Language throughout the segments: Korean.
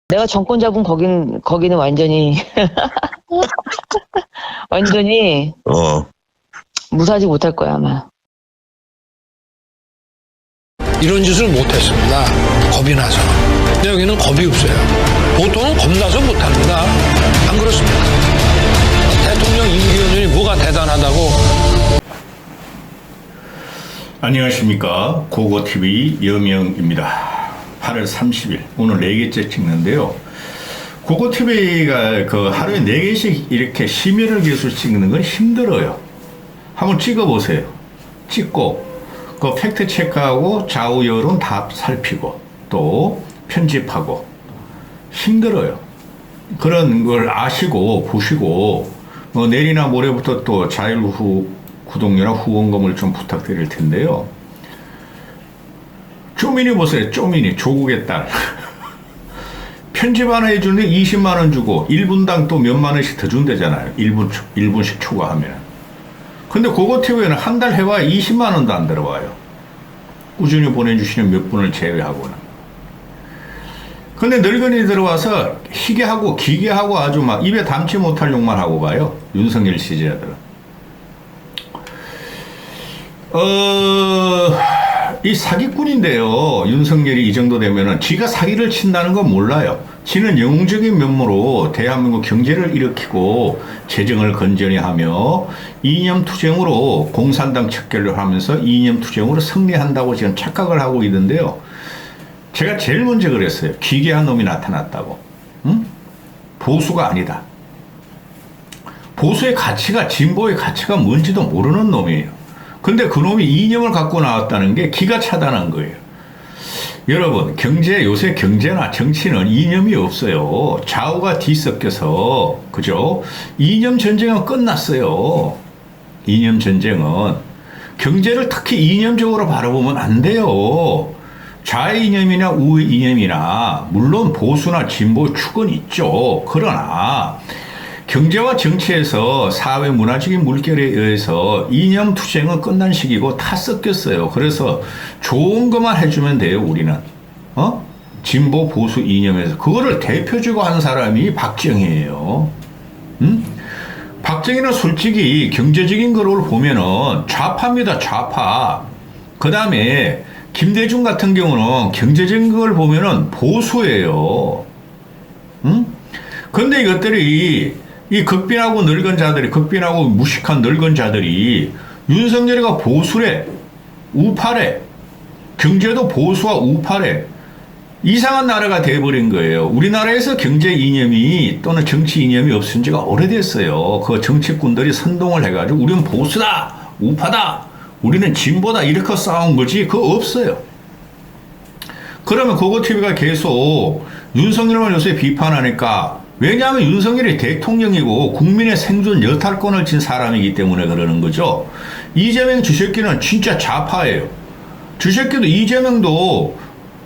내가 정권 잡은 거기는 완전히 완전히 무사하지 못할 거야 아마. 이런 짓을 못했습니다. 겁이 나서. 근데 여기는 겁이 없어요. 보통은 겁나서 못합니다. 안 그렇습니까? 대통령 임기연이 뭐가 대단하다고. 안녕하십니까. 고고TV 여명입니다. 8월 30일 오늘 4개째 찍는데요. 고고TV가 그 하루에 4개씩 이렇게 심의를 계속 찍는 건 힘들어요. 한번 찍어보세요. 찍고 그 팩트 체크하고 좌우 여론 다 살피고 또 편집하고 힘들어요. 그런 걸 아시고 보시고 내일이나 모레부터 또 자율 구독료나 후원금을 좀 부탁드릴 텐데요. 쪼민이 보세요. 쪼민이 조국의 딸. 편집 하나 해주는데 20만 원 주고 1분당 또 몇만 원씩 더 준대잖아요. 1분씩 초과하면. 근데 고고TV는 한 달 해봐야 20만 원도 안 들어와요. 꾸준히 보내주시는 몇 분을 제외하고는. 근데 늙은이 들어와서 희게하고 기계하고 아주 막 입에 담지 못할 욕만 하고 가요. 윤석열 지지자들은. 이 사기꾼인데요. 윤석열이 이 정도 되면은 지가 사기를 친다는 건 몰라요. 지는 영웅적인 면모로 대한민국 경제를 일으키고 재정을 건전히 하며 이념투쟁으로 공산당 척결을 하면서 이념투쟁으로 승리한다고 지금 착각을 하고 있는데요. 제가 제일 먼저 그랬어요. 기괴한 놈이 나타났다고. 응? 보수가 아니다. 보수의 가치가 진보의 가치가 뭔지도 모르는 놈이에요. 근데 그 놈이 이념을 갖고 나왔다는 게 기가 차단한 거예요. 여러분, 요새 경제나 정치는 이념이 없어요. 좌우가 뒤섞여서, 그죠? 이념 전쟁은 끝났어요. 이념 전쟁은. 경제를 특히 이념적으로 바라보면 안 돼요. 좌의 이념이나 우의 이념이나, 물론 보수나 진보 축은 있죠. 그러나, 경제와 정치에서 사회 문화적인 물결에 의해서 이념 투쟁은 끝난 시기고 다 섞였어요. 그래서 좋은 것만 해주면 돼요, 우리는. 진보 보수 이념에서. 그거를 대표주고 한 사람이 박정희예요. 박정희는 솔직히 경제적인 거를 보면은 좌파입니다, 좌파. 그 다음에 김대중 같은 경우는 경제적인 걸 보면은 보수예요. 근데 이것들이 이 극빈하고 늙은 자들이, 극빈하고 무식한 늙은 자들이 윤석열이가 보수래, 우파래, 경제도 보수와 우파래, 이상한 나라가 돼버린 거예요. 우리나라에서 경제 이념이 또는 정치 이념이 없은 지가 오래됐어요. 그 정치꾼들이 선동을 해가지고 우리는 보수다, 우파다, 우리는 진보다 이렇게 싸운 거지 그거 없어요. 그러면 고고TV가 계속 윤석열만 요새 비판하니까, 왜냐하면 윤석열이 대통령이고 국민의 생존 여탈권을 진 사람이기 때문에 그러는 거죠. 이재명 주새끼는 진짜 좌파예요. 주새끼도 이재명도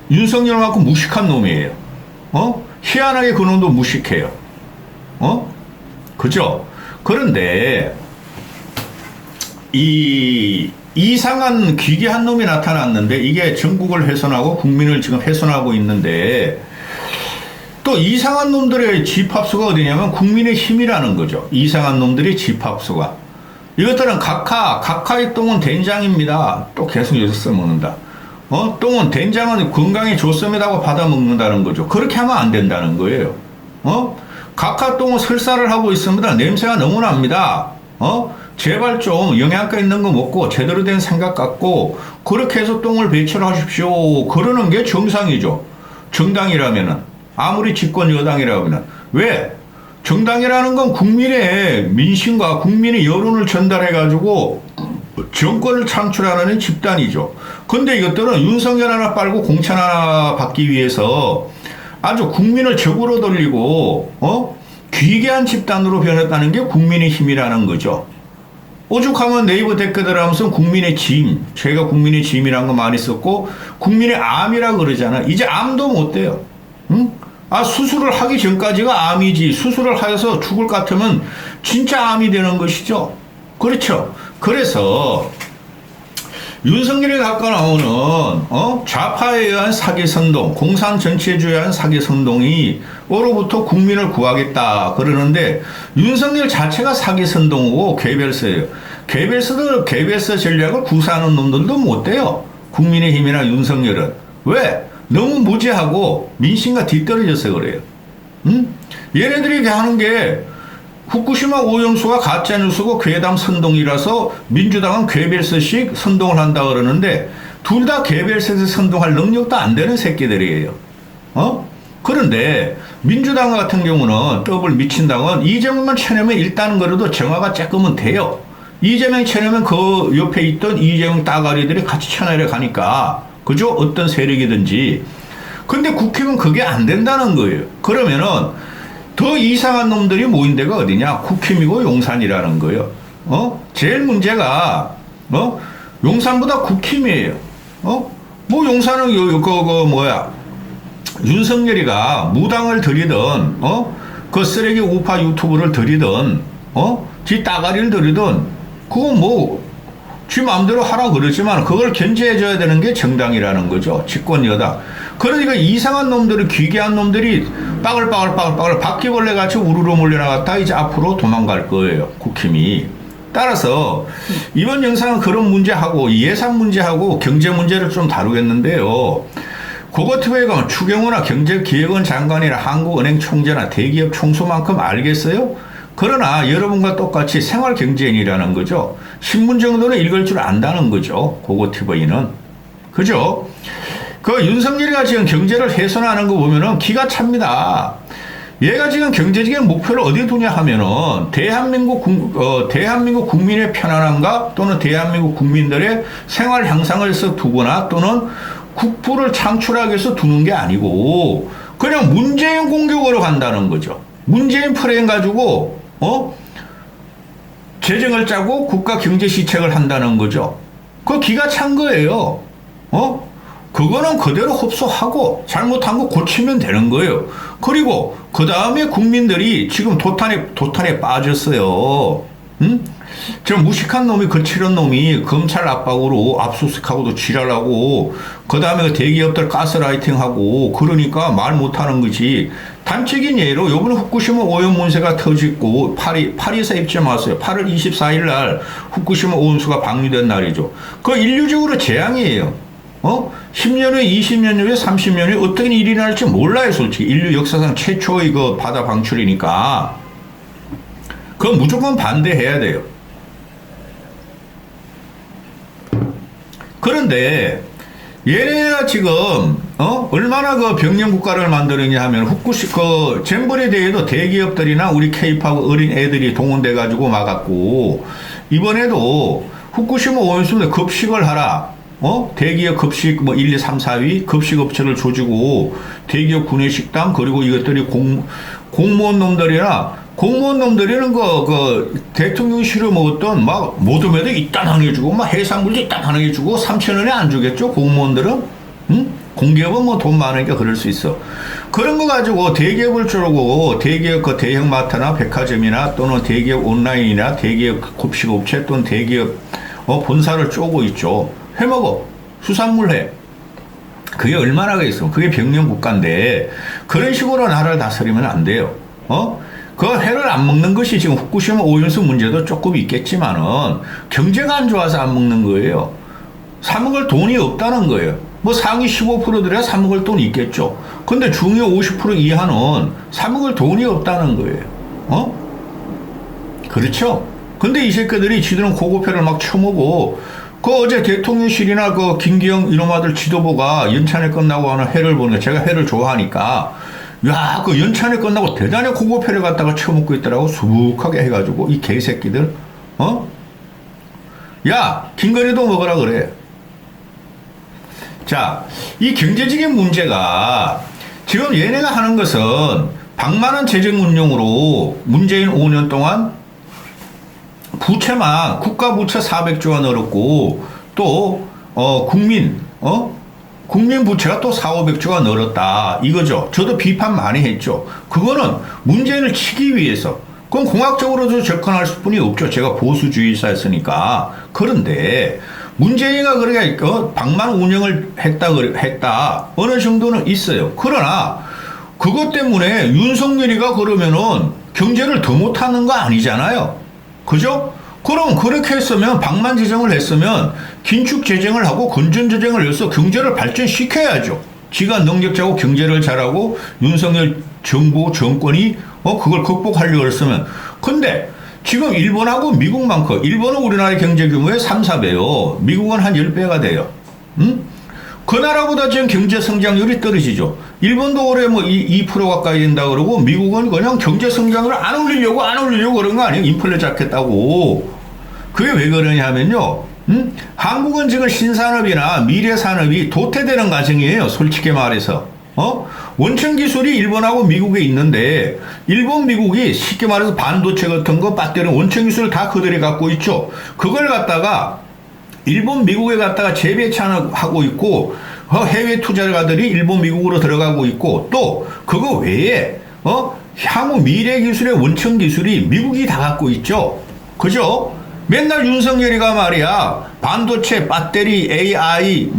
윤석열만큼 무식한 놈이에요. 희한하게 그 놈도 무식해요. 그죠? 그런데 이 이상한 기괴한 놈이 나타났는데 이게 전국을 훼손하고 국민을 지금 훼손하고 있는데, 또 이상한 놈들의 집합수가 어디냐면 국민의힘이라는 거죠. 이상한 놈들의 집합수가. 이것들은 각하의 똥은 된장입니다. 또 계속 여기서 써먹는다. 똥은 된장은 건강에 좋습니다고 받아먹는다는 거죠. 그렇게 하면 안 된다는 거예요. 각하 똥은 설사를 하고 있습니다. 냄새가 너무 납니다. 제발 좀 영양가 있는 거 먹고 제대로 된 생각 갖고 그렇게 해서 똥을 배출을 하십시오. 그러는 게 정상이죠. 정당이라면은. 아무리 집권 여당이라면. 왜? 정당이라는 건 국민의 민심과 국민의 여론을 전달해가지고 정권을 창출하는 집단이죠. 근데 이것들은 윤석열 하나 빨고 공천 하나 받기 위해서 아주 국민을 적으로 돌리고, 귀괴한 집단으로 변했다는 게 국민의 힘이라는 거죠. 오죽하면 네이버 댓글들 하면서 국민의 짐, 제가 국민의 짐이라는 거 많이 썼고, 국민의 암이라 그러잖아. 이제 암도 못 돼요. 수술을 하기 전까지가 암이지, 수술을 하여서 죽을 것 같으면 진짜 암이 되는 것이죠. 그렇죠. 그래서 윤석열이 갖고 나오는 좌파에 의한 사기 선동, 공산 전체주의에 의한 사기 선동이 으로부터 국민을 구하겠다 그러는데 윤석열 자체가 사기 선동이고 개별서예요. 개별서 전략을 구사하는 놈들도 못 돼요. 국민의힘이나 윤석열은. 왜? 너무 무지하고 민심과 뒤떨어져서 그래요. 얘네들이 하는 게 후쿠시마 오염수가 가짜뉴스고 괴담 선동이라서 민주당은 개별서식 선동을 한다 그러는데 둘 다 개별서식 선동할 능력도 안 되는 새끼들이에요. 그런데 민주당 같은 경우는 더블 미친당은 이재명만 쳐내면 일단 그래도 정화가 조금은 돼요. 이재명 쳐내면 그 옆에 있던 이재명 따가리들이 같이 쳐내려 가니까 그죠? 어떤 세력이든지. 근데 국힘은 그게 안 된다는 거예요. 그러면은 더 이상한 놈들이 모인 데가 어디냐? 국힘이고 용산이라는 거예요. 제일 문제가, 용산보다 국힘이에요. 뭐 용산은 윤석열이가 무당을 들이든, 그 쓰레기 우파 유튜브를 들이든, 지 따가리를 들이든, 그건 지 마음대로 하라 그러지만 그걸 견제해줘야 되는 게 정당이라는 거죠. 집권 여당. 그러니까 이상한 놈들이 귀계한 놈들이 빠글빠글 바퀴벌레 같이 우르르 몰려나갔다 이제 앞으로 도망갈 거예요. 국힘이. 따라서 이번 영상은 그런 문제하고 예산 문제하고 경제 문제를 좀 다루겠는데요. 고거트에 가면 추경호나 경제기획원 장관이나 한국은행 총재나 대기업 총수만큼 알겠어요? 그러나 여러분과 똑같이 생활경제인이라는 거죠. 신문 정도는 읽을 줄 안다는 거죠. 고고TV는. 그죠? 그 윤석열이가 지금 경제를 훼손하는 거 보면은 기가 찹니다. 얘가 지금 경제적인 목표를 어디에 두냐 하면은 대한민국 국민의 편안함과 또는 대한민국 국민들의 생활 향상을 해서 두거나 또는 국부를 창출하기 위해서 두는 게 아니고 그냥 문재인 공격으로 간다는 거죠. 문재인 프레임 가지고 재정을 짜고 국가 경제 시책을 한다는 거죠. 그거 기가 찬 거예요. 그거는 그대로 흡수하고 잘못한 거 고치면 되는 거예요. 그리고 그 다음에 국민들이 지금 도탄에 빠졌어요. 저 무식한 놈이 거칠은 놈이 검찰 압박으로 압수수색하고도 지랄하고 그 다음에 그 대기업들 가스라이팅하고 그러니까 말 못하는 거지. 단적인 예로 요번에 후쿠시마 오염 문제가 터지고 파리에서 입지 마세요. 8월 24일 날 후쿠시마 오염수가 방류된 날이죠. 그 인류적으로 재앙이에요. 10년 후에 20년 후에 30년 후에 어떤 일이 날지 몰라요. 솔직히 인류 역사상 최초의 그 바다 방출이니까 그건 무조건 반대해야 돼요. 그런데 얘네가 지금 얼마나 그 병영 국가를 만드느냐 하면 그 잼버리 대회도 대기업들이나 우리 K-팝 어린 애들이 동원돼 가지고 막았고 이번에도 후쿠시마 오염수에 급식을 하라. 대기업 급식 1, 2, 3, 4위 급식 업체를 조지고 대기업 구내식당 그리고 이것들이 공무원 놈들이는 그 대통령실을 먹었던 막 모둠에도 이딴 해주고 막 해산물도 이딴 해주고 3,000원에 안 주겠죠 공무원들은? 공기업은 뭐 돈 많으니까 그럴 수 있어. 그런 거 가지고 대기업을 쪼르고 대기업 그 대형마트나 백화점이나 또는 대기업 온라인이나 대기업 급식업체 또는 대기업 본사를 쪼고 있죠. 해먹어. 수산물 해. 그게 얼마나 있어. 그게 병영 국가인데 그런 식으로 나라를 다스리면 안 돼요. 그 회를 안 먹는 것이 지금 후쿠시마 오염수 문제도 조금 있겠지만은 경제가 안 좋아서 안 먹는 거예요. 사 먹을 돈이 없다는 거예요. 뭐 상위 15%들이야 사 먹을 돈이 있겠죠. 근데 중위 50% 이하는 사 먹을 돈이 없다는 거예요. 그렇죠? 근데 이 새끼들이 지들은 고급회를 막 처먹고 그 어제 대통령실이나 그 김기영 이놈아들 지도부가 연찬회 끝나고 하는 회를 보는데 제가 회를 좋아하니까 야, 그 연찬회 끝나고 대단히 고급회를 갖다가 처먹고 있더라고. 수북하게 해가지고 이 개새끼들. 야, 김건희도 먹으라 그래. 자, 이 경제적인 문제가 지금 얘네가 하는 것은 방만한 재정 운용으로 문재인 5년 동안 부채만 국가 부채 400조 원 늘었고 또 국민 부채가 또 4,500조가 늘었다 이거죠. 저도 비판 많이 했죠. 그거는 문재인을 치기 위해서 그건 공학적으로도 접근할 수뿐이 없죠. 제가 보수주의자였으니까. 그런데 문재인이가 그렇게 방만 운영을 했다 어느 정도는 있어요. 그러나 그것 때문에 윤석열이가 그러면은 경제를 더 못하는 거 아니잖아요. 그죠? 그럼 그렇게 했으면 방만 재정을 했으면 긴축 재정을 하고 건전 재정을 해서 경제를 발전시켜야죠. 지가 능력자고 경제를 잘하고 윤석열 정부 정권이 그걸 극복하려고 했으면. 근데 지금 일본하고 미국만큼 일본은 우리나라의 경제 규모의 3, 4배요. 미국은 한 10배가 돼요. 그 나라보다 지금 경제 성장률이 떨어지죠. 일본도 올해 뭐 2% 가까이 된다 그러고 미국은 그냥 경제 성장률을 안 올리려고 그런 거 아니에요. 인플레 잡겠다고. 그게 왜 그러냐 하면요. 한국은 지금 신산업이나 미래 산업이 도태되는 과정이에요. 솔직히 말해서. 원천 기술이 일본하고 미국에 있는데 일본, 미국이 쉽게 말해서 반도체 같은 거, 배터리, 원천 기술을 다 그들이 갖고 있죠. 그걸 갖다가 일본, 미국에 갖다가 재배치하고 있고 해외 투자가들이 일본, 미국으로 들어가고 있고 또 그거 외에 향후 미래 기술의 원천 기술이 미국이 다 갖고 있죠. 그죠? 맨날 윤석열이가 말이야 반도체, 배터리, AI,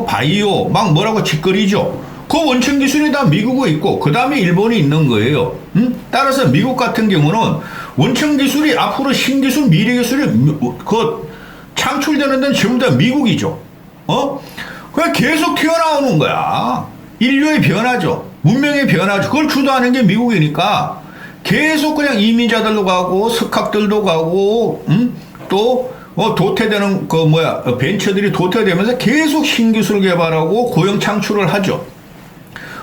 바이오 막 뭐라고 짓거리죠. 그 원천 기술이 다 미국에 있고 그 다음에 일본이 있는 거예요. 따라서 미국 같은 경우는 원천 기술이 앞으로 신기술, 미래 기술이 창출되는 데는 전부 다 미국이죠. 그냥 계속 튀어나오는 거야. 인류의 변화죠. 문명의 변화죠. 그걸 주도하는 게 미국이니까 계속 그냥 이민자들도 가고 석학들도 가고 또 도태되는 벤처들이 도태되면서 계속 신기술 개발하고 고용 창출을 하죠.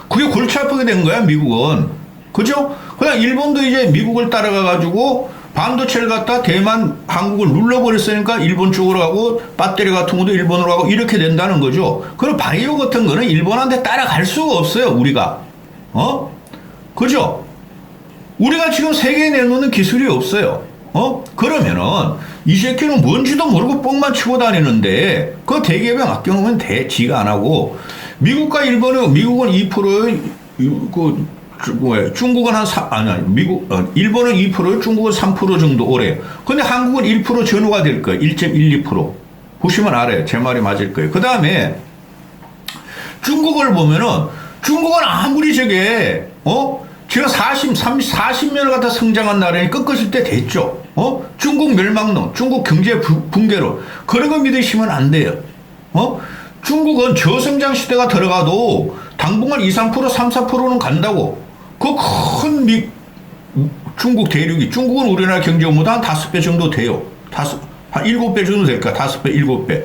그게 골치 아프게 된 거야, 미국은. 그죠? 그냥 일본도 이제 미국을 따라가 가지고 반도체를 갖다 대만, 한국을 눌러버렸으니까 일본 쪽으로 가고 배터리 같은 것도 일본으로 가고 이렇게 된다는 거죠. 그리고 바이오 같은 거는 일본한테 따라갈 수가 없어요, 우리가. 그죠? 우리가 지금 세계에 내놓는 기술이 없어요. 그러면은 이 새끼는 뭔지도 모르고 뻥만 치고 다니는데 그 대기업에 맡겨놓으면 돼. 지가 안 하고. 미국과 일본은 미국은 2%, 중국은 일본은 2%, 중국은 3% 정도 오래요. 근데 한국은 1% 전후가 될 거예요. 1.12%. 보시면 알아요. 제 말이 맞을 거예요. 그 다음에 중국을 보면은 중국은 아무리 저게, 제가 40년을 갖다 성장한 나라니 꺾어질 때 됐죠. 중국 멸망론, 중국 경제 붕괴론. 그런 거 믿으시면 안 돼요. 중국은 저성장 시대가 들어가도 당분간 2, 3%, 3, 4%는 간다고. 그 큰 중국 대륙이, 중국은 우리나라 경제보다 한 5배 정도 돼요. 한 7배 정도 될까? 5배, 7배.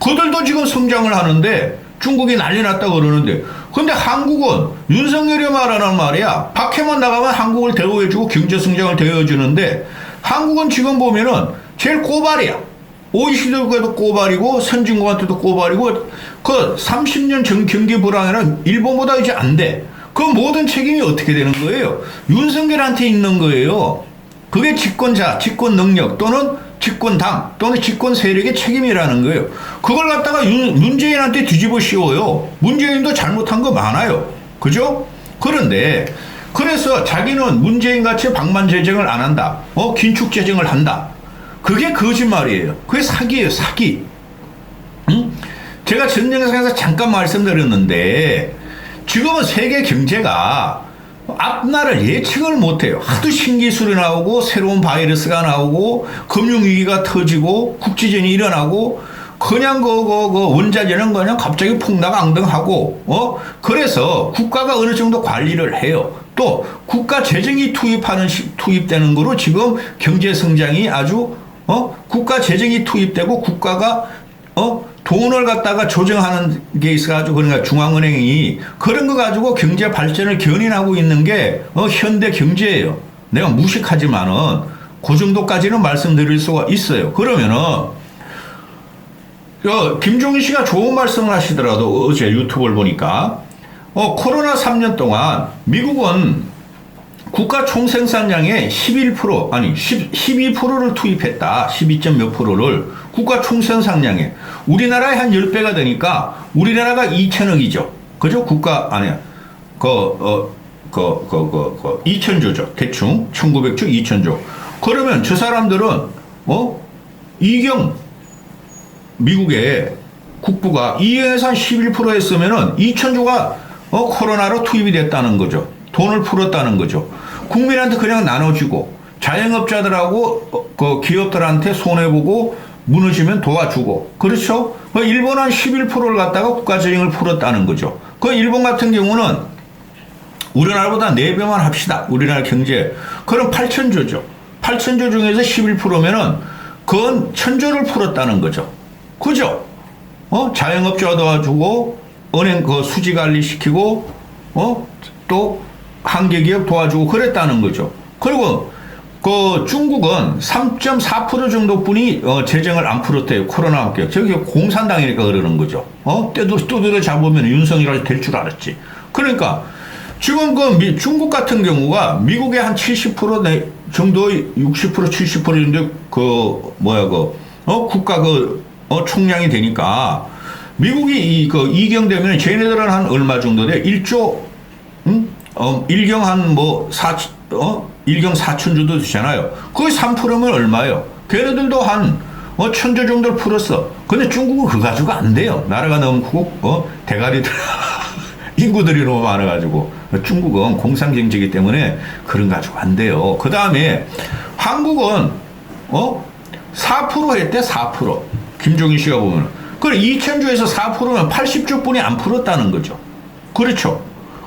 그들도 지금 성장을 하는데 중국이 난리 났다 그러는데. 근데 한국은 윤석열이 말하는 말이야. 밖에만 나가면 한국을 대우해주고 경제 성장을 대해주는데 한국은 지금 보면은 제일 꼬발이야. OECD에도 꼬발이고 선진국한테도 꼬발이고 그 30년 전 경기 불황에는 일본보다 이제 안 돼. 그 모든 책임이 어떻게 되는 거예요? 윤석열한테 있는 거예요. 그게 집권자, 집권 능력 또는 집권당 또는 집권 세력의 책임이라는 거예요. 그걸 갖다가 문재인한테 뒤집어 씌워요. 문재인도 잘못한 거 많아요. 그죠? 그런데 그래서 자기는 문재인같이 방만 재정을 안 한다. 긴축 재정을 한다. 그게 거짓말이에요. 그게 사기예요. 사기. 제가 전 영상에서 잠깐 말씀드렸는데 지금은 세계 경제가 앞날을 예측을 못해요. 하도 신기술이 나오고 새로운 바이러스가 나오고 금융위기가 터지고 국지전이 일어나고 그냥 원자재는 그냥 갑자기 폭락앙등하고 그래서 국가가 어느 정도 관리를 해요. 또 국가 재정이 투입되는 거로 지금 경제 성장이 아주 국가 재정이 투입되고 국가가 돈을 갖다가 조정하는 게 있어가지고 그러니까 중앙은행이 그런 거 가지고 경제 발전을 견인하고 있는 게 현대 경제예요. 내가 무식하지만은 그 정도까지는 말씀드릴 수가 있어요. 그러면은 김종인 씨가 좋은 말씀을 하시더라도 어제 유튜브를 보니까 코로나 3년 동안 미국은 국가 총생산량의 11% 아니 12%를 투입했다. 12점 몇 프로를 국가 총생산량에 우리나라의 한 10배가 되니까 우리나라가 2천억이죠. 그죠? 국가 아니야. 2천조죠. 대충 1900조 2천조. 그러면 저 사람들은 이경 미국의 국부가 이 예산 11% 했으면은 2,000조가 코로나로 투입이 됐다는 거죠. 돈을 풀었다는 거죠. 국민한테 그냥 나눠주고 자영업자들하고 그 기업들한테 손해보고 무너지면 도와주고 그렇죠. 일본 한 11%를 갖다가 국가재정을 풀었다는 거죠. 그 일본 같은 경우는 우리나라보다 4배만 합시다. 우리나라 경제. 그럼 8,000조죠. 8,000조 중에서 11%면은 그건 1,000조를 풀었다는 거죠. 그죠? 자영업자 도와주고, 은행 그 수지 관리 시키고, 또 한계기업 도와주고 그랬다는 거죠. 그리고 그 중국은 3.4% 정도뿐이 재정을 안 풀었대요. 코로나 함께. 저기 공산당이니까 그러는 거죠. 떼들어 잡으면 윤석열이 될 줄 알았지. 그러니까 지금 그 중국 같은 경우가 미국의 한 70% 정도의 60% 70% 정도 국가 총량이 되니까 미국이 이경되면 쟤네들은 한 얼마 정도 돼? 1조, 일경 한 1경 4천조도 되잖아요. 거의 3%면 얼마예요? 걔네들도 한 1,000조 정도를 풀었어. 근데 중국은 그거 가지고 안 돼요. 나라가 너무 크고 대가리들 인구들이 너무 많아가지고 중국은 공산경제이기 때문에 그런 가지고 안 돼요. 그 다음에 한국은 4% 했대. 4%. 김종인 씨가 보면 그래 2,000조에서 4%면 80조뿐이 안 풀었다는 거죠. 그렇죠.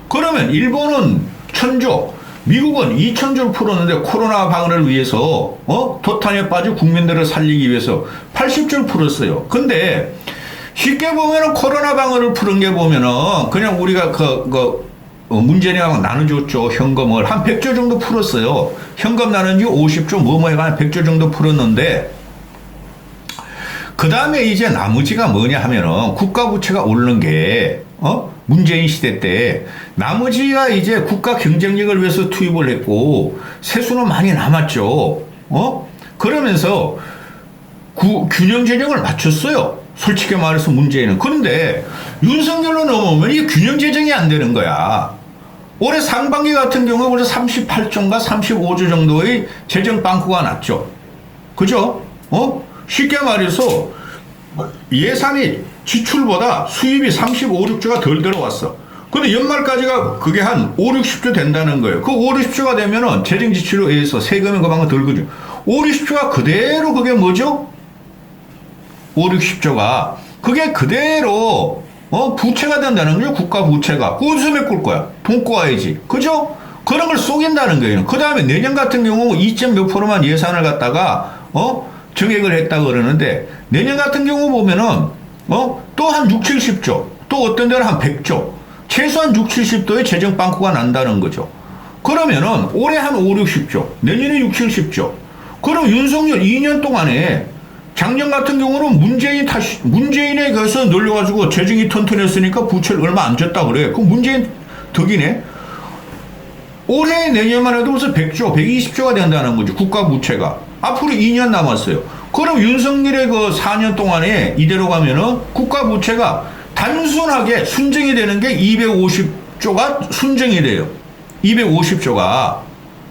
그러면 일본은 1,000조, 미국은 2,000조를 풀었는데 코로나 방어를 위해서 도탄에 빠진 국민들을 살리기 위해서 80조를 풀었어요. 근데 쉽게 보면은 코로나 방어를 푸는 게 보면은 그냥 우리가 문재인이랑 나눠줬죠. 현금을 한 100조 정도 풀었어요. 현금 나눈 지 50조 해가 100조 정도 풀었는데 그 다음에 이제 나머지가 뭐냐 하면은 국가 부채가 오르는 게 문재인 시대 때 나머지가 이제 국가 경쟁력을 위해서 투입을 했고 세수는 많이 남았죠. 그러면서 균형 재정을 맞췄어요. 솔직히 말해서 문재인은. 그런데 윤석열로 넘어오면 이게 균형 재정이 안 되는 거야. 올해 상반기 같은 경우에 올해 38조인가 35조 정도의 재정 빵꾸가 났죠. 그죠? 쉽게 말해서 예산이 지출보다 수입이 35, 6조가 덜 들어왔어. 근데 연말까지가 그게 한 5, 60조 된다는 거예요. 그 5, 60조가 되면은 재정 지출에 의해서 세금이 그만큼 덜 거죠. 5, 60조가 그대로 그게 뭐죠? 5, 60조가 그게 그대로 부채가 된다는 거죠. 국가 부채가. 그거 어디서 메꿀 거야? 돈 꼬아야지. 그죠? 그런 걸 속인다는 거예요. 그 다음에 내년 같은 경우 2점 몇 프로만 예산을 갖다가 정액을 했다고 그러는데 내년 같은 경우 보면은 또 한 6, 70조 또 어떤 데는 한 100조 최소한 6, 70조의 재정 빵꾸가 난다는 거죠. 그러면은 올해 한 5, 60조 내년에 6, 70조 그럼 윤석열 2년 동안에 작년 같은 경우는 문재인에 가서 놀려가지고 재정이 튼튼했으니까 부채를 얼마 안 졌다 그래. 그럼 문재인 덕이네. 올해 내년만 해도 벌써 100조, 120조가 된다는 거죠. 국가 부채가. 앞으로 2년 남았어요. 그럼 윤석열의 그 4년 동안에 이대로 가면은 국가 부채가 단순하게 순정이 되는 게 250조가 순정이 돼요. 250조가.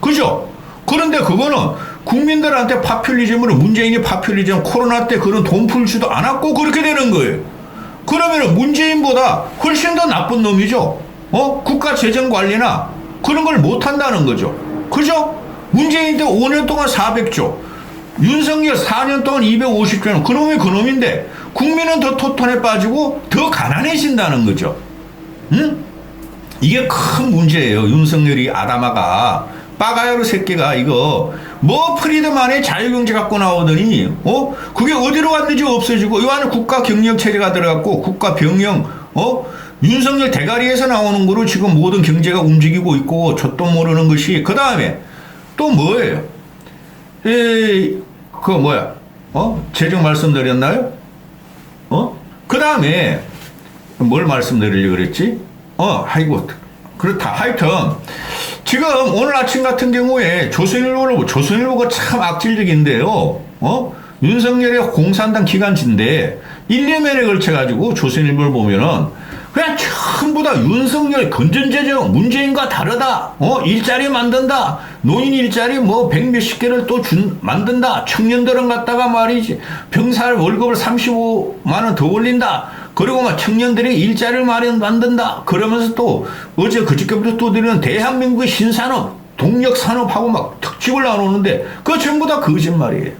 그죠? 그런데 그거는 국민들한테 파퓰리즘으로 문재인이 파퓰리즘 코로나 때 그런 돈 풀지도 않았고 그렇게 되는 거예요. 그러면은 문재인보다 훨씬 더 나쁜 놈이죠. 국가 재정 관리나 그런 걸 못 한다는 거죠. 그죠? 문재인 때 5년 동안 400조, 윤석열 4년 동안 250조는 그놈이 그놈인데 국민은 더 토탄에 빠지고 더 가난해진다는 거죠. 응? 이게 큰 문제예요. 윤석열이 아담아가 빠가야로 새끼가 이거 프리드만의 자유경제 갖고 나오더니 그게 어디로 갔는지 없어지고 이 안에 국가 경영 체제가 들어갔고 국가 병영 윤석열 대가리에서 나오는 거로 지금 모든 경제가 움직이고 있고 저도 모르는 것이 그 다음에 또 뭐예요? 재정 말씀드렸나요? 그 다음에 뭘 말씀드리려고 그랬지? 아이고 그렇다. 하여튼 지금 오늘 아침 같은 경우에 조선일보가 참 악질적인데요. 윤석열의 공산당 기관지인데 1, 2년에 걸쳐가지고 조선일보를 보면은 그냥 전부 다 윤석열 건전재정 문재인과 다르다. 일자리 만든다. 노인 일자리 뭐 100몇십 개를 또 만든다. 청년들은 갖다가 말이지 병사 월급을 35만 원 더 올린다. 그리고 막 청년들이 일자리를 만든다. 그러면서 또 어제 그저께부터 또 드리는 대한민국의 신산업 동력산업하고 막 특집을 나누는데 그거 전부 다 거짓말이에요.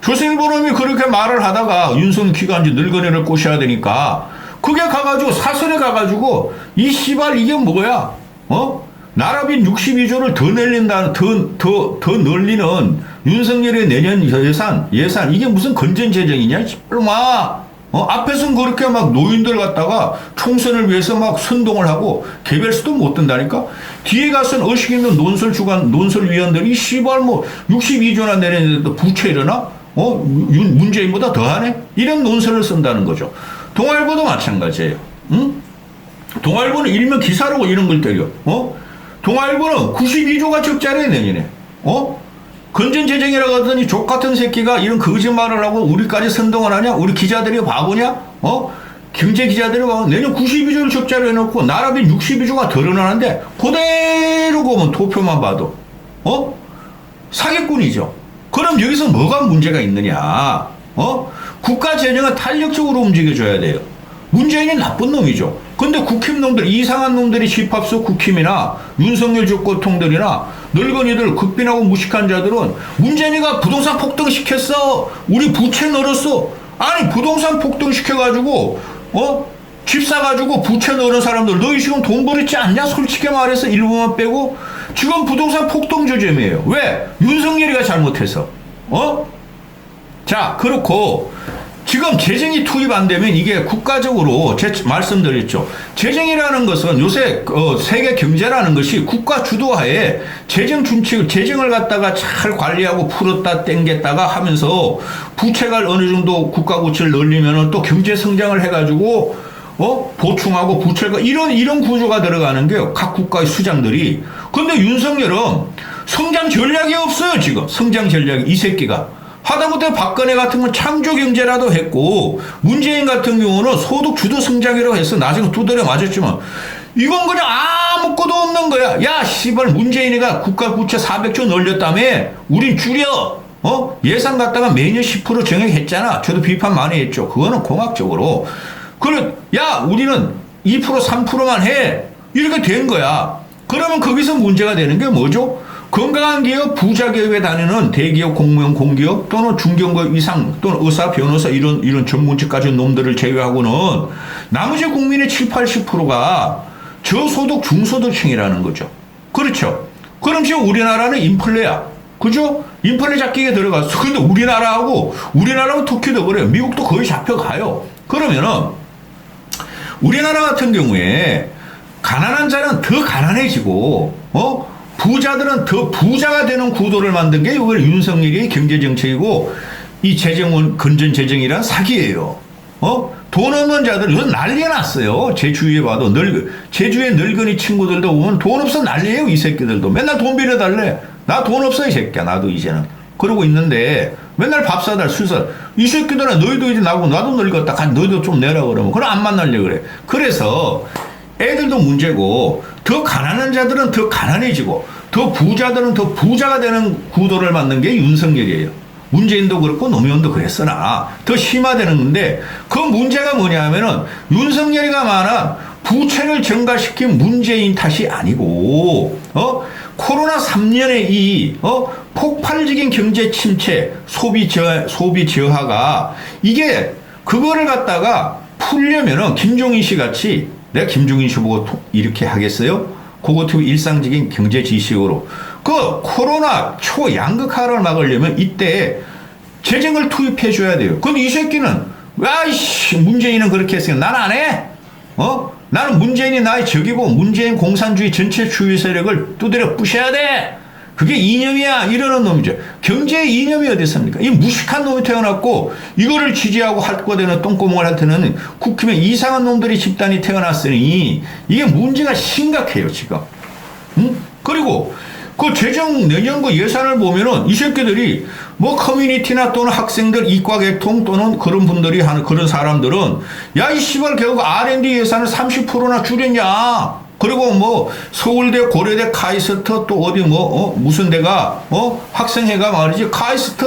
조선일보놈이 그렇게 말을 하다가 윤석열 기간지 늙은이를 꼬셔야 되니까 그게 가가지고 사설에 가가지고 이 씨발 이게 뭐야? 나라빈 62조를 더 늘린다는 더 늘리는 윤석열의 내년 예산 이게 무슨 건전재정이냐? 막 앞에서는 그렇게 막 노인들 갖다가 총선을 위해서 막 선동을 하고 개별수도 못 든다니까? 뒤에 가서는 의식 있는 논설위원들이 씨발 뭐 62조나 내렸는데 부채 일어나? 문재인보다 더하네? 이런 논설을 쓴다는 거죠. 동아일보도 마찬가지예요. 응? 동아일보는 일면 기사로 이런 걸 때려. 동아일보는 92조가 적자래 내년에. 건전재정이라고 하더니 족같은 새끼가 이런 거짓말을 하고 우리까지 선동을 하냐? 우리 기자들이 바보냐? 경제 기자들이 바보. 내년 92조를 적자로 해놓고 나라빈 62조가 더 늘어나는데 그대로 보면 도표만 봐도 사기꾼이죠. 그럼 여기서 뭐가 문제가 있느냐? 국가 재정은 탄력적으로 움직여줘야 돼요. 문재인이 나쁜 놈이죠. 근데 국힘놈들, 이상한 놈들이 집합수 국힘이나 윤석열 주권통들이나 늙은이들, 극빈하고 무식한 자들은 문재인이가 부동산 폭등시켰어. 우리 부채 늘었어. 아니, 부동산 폭등시켜가지고, 집 사가지고 부채 늘은 사람들, 너희 지금 돈 버렸지 않냐? 솔직히 말해서 일부만 빼고. 지금 부동산 폭등 조짐이에요. 왜? 윤석열이가 잘못해서. 자, 그렇고, 지금 재정이 투입 안 되면 이게 국가적으로 말씀드렸죠. 재정이라는 것은 요새 세계 경제라는 것이 국가 주도하에 재정 준칙, 재정을 갖다가 잘 관리하고 풀었다 땡겼다가 하면서 부채가 어느 정도 국가 부채를 늘리면은 또 경제 성장을 해가지고 보충하고 부채가 이런 구조가 들어가는 게 각 국가의 수장들이. 근데 윤석열은 성장 전략이 없어요, 지금. 성장 전략이 이 새끼가. 하다못해 박근혜 같은 건 창조 경제라도 했고 문재인 같은 경우는 소득 주도 성장이라고 해서 나중에 두드려 맞았지만 이건 그냥 아무것도 없는 거야. 야, 씨발 문재인이가 국가 부채 400조 늘렸다며 우린 줄여. 예산 갖다가 매년 10% 정액했잖아. 저도 비판 많이 했죠. 그거는 공학적으로. 그래, 야, 우리는 2% 3%만 해. 이렇게 된 거야. 그러면 거기서 문제가 되는 게 뭐죠? 건강한 기업, 부자 기업에 다니는 대기업, 공무원, 공기업 또는 중견급 이상 또는 의사, 변호사 이런 전문직 가진 놈들을 제외하고는 나머지 국민의 7, 80%가 저소득, 중소득층이라는 거죠. 그렇죠. 그럼 지금 우리나라는 인플레야. 그죠? 인플레 잡기에 들어갔어. 근데 우리나라하고 터키도 그래요. 미국도 거의 잡혀가요. 그러면은 우리나라 같은 경우에 가난한 자는 더 가난해지고, 부자들은 더 부자가 되는 구도를 만든 게 이걸 윤석열의 경제정책이고 이 재정은 건전재정이란 사기예요. 돈 없는 자들 이건 난리 났어요. 제 주위에 봐도 제 주위에 늙은이 친구들도 보면 돈 없어 난리예요. 이 새끼들도 맨날 돈 빌려달래. 나 돈 없어 이 새끼야. 나도 이제는 그러고 있는데 맨날 밥 사달 술 사. 이 새끼들은 너희도 이제 나도 늙었다. 너희도 좀 내라 그러면 그럼 안 만나려 그래. 그래서 애들도 문제고 더 가난한 자들은 더 가난해지고 더 부자들은 더 부자가 되는 구도를 만든 게 윤석열이에요. 문재인도 그렇고 노무현도 그랬으나 더 심화되는 건데 그 문제가 뭐냐면은 윤석열이가 말한 부채를 증가시킨 문재인 탓이 아니고 코로나 3년의 이 폭발적인 경제 침체 소비 저하가 이게 그거를 갖다가 풀려면은 김종인 씨 같이 내가 김종인 씨 보고 이렇게 하겠어요? 그것도 일상적인 경제 지식으로. 그 코로나 초양극화를 막으려면 이때 재정을 투입해줘야 돼요. 근데 이 새끼는, 아이씨, 문재인은 그렇게 했어요. 난 안 해? 나는 문재인이 나의 적이고 문재인 공산주의 전체 주의 세력을 두드려 부셔야 돼! 그게 이념이야 이러는 놈이죠. 경제의 이념이 어디 있습니까? 이 무식한 놈이 태어났고 이거를 지지하고 할 거 되는 똥구멍한테는 국힘의 이상한 놈들이 집단이 태어났으니 이게 문제가 심각해요 지금. 응? 그리고 그 재정 내년 그 예산을 보면은 이 새끼들이 뭐 커뮤니티나 또는 학생들 이과계통 또는 그런 분들이 하는 그런 사람들은 야 이 씨발 결국 R&D 예산을 30%나 줄였냐. 그리고 뭐 서울대, 고려대, 카이스트 또 어디 뭐 무슨 대가 학생회가 말이지 카이스트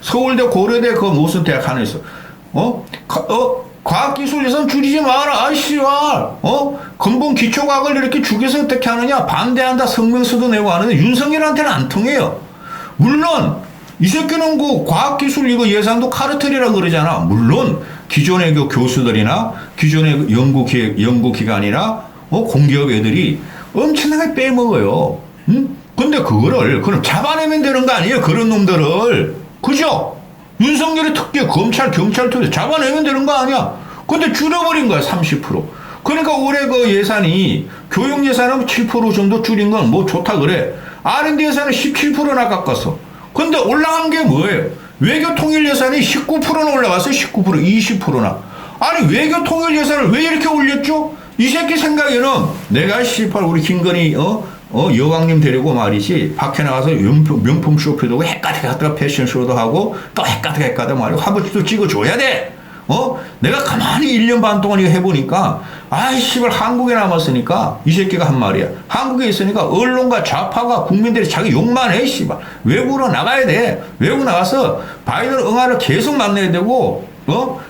서울대, 고려대 그 무슨 대학 하나 있어. 과학기술 예산 줄이지 마라. 아이씨발. 근본 기초과학을 이렇게 죽여서 어떻게 하느냐. 반대한다 성명서도 내고 하는데 윤석열한테는 안 통해요. 물론 이 새끼는 그 과학기술 이거 예산도 카르텔이라 그러잖아. 물론 기존의 그 교수들이나 기존의 연구기관이나 공기업 애들이 엄청나게 빼먹어요. 응? 근데 그거를 그럼 잡아내면 되는 거 아니에요? 그런 놈들을. 그죠? 윤석열이 특히 검찰, 경찰 통해서 잡아내면 되는 거 아니야? 근데 줄여버린 거야, 30%. 그러니까 올해 그 예산이, 교육 예산은 7% 정도 줄인 건 뭐 좋다 그래. R&D 예산은 17%나 깎았어. 근데 올라간 게 뭐예요? 외교 통일 예산이 19%나 올라갔어요, 19%, 20%나. 아니, 외교 통일 예산을 왜 이렇게 올렸죠? 이 새끼 생각에는 내가 씨발 우리 김건희, 여왕님 데리고 말이지 밖에 나가서 명품 쇼핑도 하고 헷가득 패션쇼도 하고 또 헷가득 말이고 화보도 찍어줘야 돼. 내가 가만히 1년 반 동안 이거 해보니까 아이 씨발 한국에 남았으니까 이 새끼가 한 말이야. 한국에 있으니까 언론과 좌파가 국민들이 자기 욕만 해 씨발. 외국으로 나가야 돼. 외국 나가서 바이든 응아를 계속 만나야 되고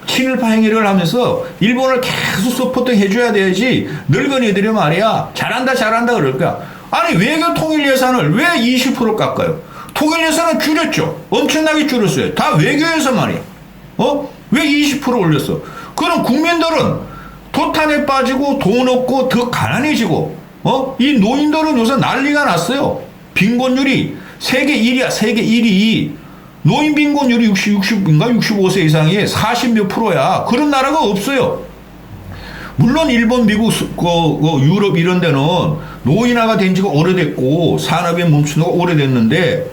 친일파 행위를 하면서 일본을 계속 서포팅 해줘야 돼야지. 늙은이들이 말이야 잘한다 그럴 거야. 아니 외교 통일 예산을 왜 20% 깎아요? 통일 예산은 줄였죠. 엄청나게 줄였어요. 다 외교 예산만이야. 왜 20% 올렸어? 그럼 국민들은 도탄에 빠지고 돈 없고 더 가난해지고 이 노인들은 요새 난리가 났어요. 빈곤율이 세계 1위야. 세계 1위. 노인 빈곤율이 60인가 65세 이상이 40 몇 %야. 그런 나라가 없어요. 물론 일본, 미국, 유럽 이런 데는 노인화가 된 지가 오래됐고 산업이 멈춘 지가 오래됐는데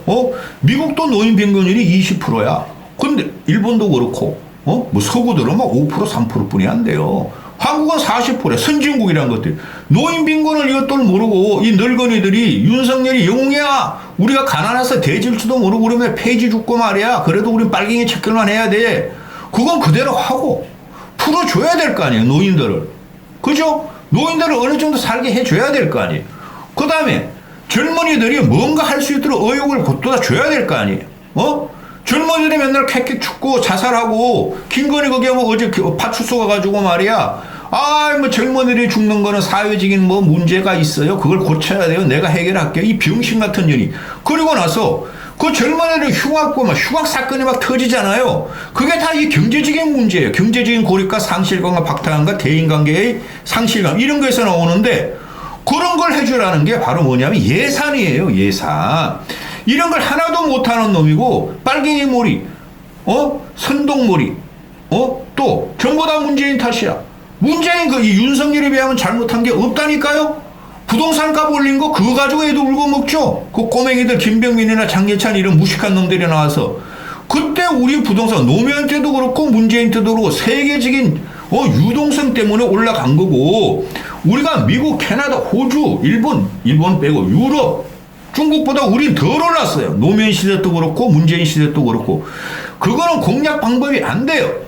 미국도 노인 빈곤율이 20%야. 근데 일본도 그렇고 뭐 서구들은 막 5% 3% 뿐이 안 돼요. 한국은 40%야. 선진국이란 것들. 노인 빈곤을 이것도 모르고 이 늙은이들이 윤석열이 영웅이야. 우리가 가난해서 돼질지도 모르고 그러면 폐지 죽고 말이야. 그래도 우린 빨갱이 찾기만 해야 돼. 그건 그대로 하고 풀어줘야 될 거 아니에요. 노인들을. 그죠? 노인들을 어느 정도 살게 해줘야 될 거 아니에요. 그 다음에 젊은이들이 뭔가 할 수 있도록 의욕을 돋돋아 줘야 될 거 아니에요. 젊은이들이 맨날 캑캑 죽고 자살하고 김건희 거기에 뭐 어제 파출소 가가지고 말이야. 뭐 젊은이들이 죽는 거는 사회적인 뭐 문제가 있어요. 그걸 고쳐야 돼요. 내가 해결할게요. 이 병신 같은 년이. 그리고 나서 그 젊은이들 흉악 사건이 막 터지잖아요. 그게 다 이 경제적인 문제예요. 경제적인 고립과 상실감과 박탈감과 대인관계의 상실감 이런 거에서 나오는데 그런 걸 해주라는 게 바로 뭐냐면 예산이에요. 예산. 이런 걸 하나도 못하는 놈이고 빨갱이 몰이 선동몰이 또 전부 다 문재인 탓이야. 문재인 이 윤석열에 비하면 잘못한 게 없다니까요. 부동산 값 올린 거 그거 가지고 애도 울고 먹죠. 그 꼬맹이들 김병민이나 장예찬 이런 무식한 놈들이 나와서 그때 우리 부동산 노무현 때도 그렇고 문재인 때도 그렇고 세계적인 유동성 때문에 올라간 거고 우리가 미국, 캐나다, 호주, 일본 빼고 유럽, 중국보다 우린 덜 올랐어요. 노무현 시대도 그렇고 문재인 시대도 그렇고 그거는 공략 방법이 안 돼요.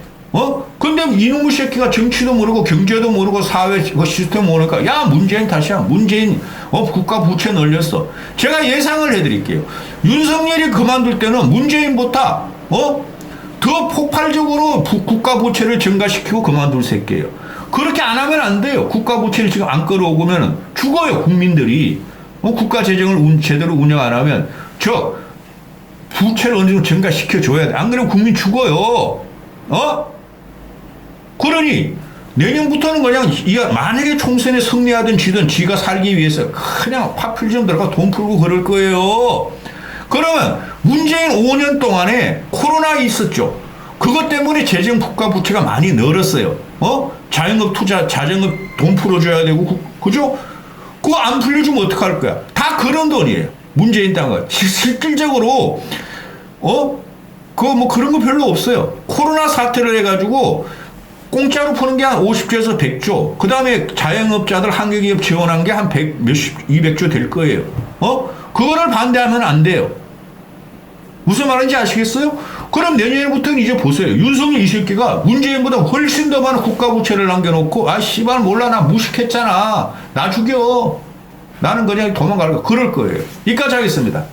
근데 이놈의 새끼가 정치도 모르고 경제도 모르고 사회 시스템 모르니까 야 문재인 탓이야. 문재인 국가 부채 늘렸어. 제가 예상을 해드릴게요. 윤석열이 그만둘 때는 문재인보다 더 폭발적으로 국가 부채를 증가시키고 그만둘 새끼예요. 그렇게 안 하면 안 돼요. 국가 부채를 지금 안 끌어오면 죽어요. 국민들이. 국가 재정을 제대로 운영 안 하면 저 부채를 어느 정도 증가시켜줘야 돼. 안 그러면 국민 죽어요. 그러니 내년부터는 그냥 만약에 총선에 승리하든 지든 지가 살기 위해서 그냥 파필 좀 들어가 돈 풀고 그럴 거예요. 그러면 문재인 5년 동안에 코로나 있었죠. 그것 때문에 재정 국가 부채가 많이 늘었어요. 자영업 투자, 자영업 돈 풀어줘야 되고 그죠? 그거 안 풀려주면 어떡할 거야? 다 그런 돈이에요. 문재인 땅은 실질적으로 그거 뭐 그런 거 별로 없어요. 코로나 사태를 해가지고 공짜로 푸는 게 한 50조에서 100조. 그 다음에 자영업자들 한국기업 지원한 게 한 200조 될 거예요. 그거를 반대하면 안 돼요. 무슨 말인지 아시겠어요? 그럼 내년부터는 이제 보세요. 윤석열 이 새끼가 문재인보다 훨씬 더 많은 국가부채를 남겨놓고 아 씨발 몰라 나 무식했잖아. 나 죽여. 나는 그냥 도망갈 거. 그럴 거예요. 여기까지 하겠습니다.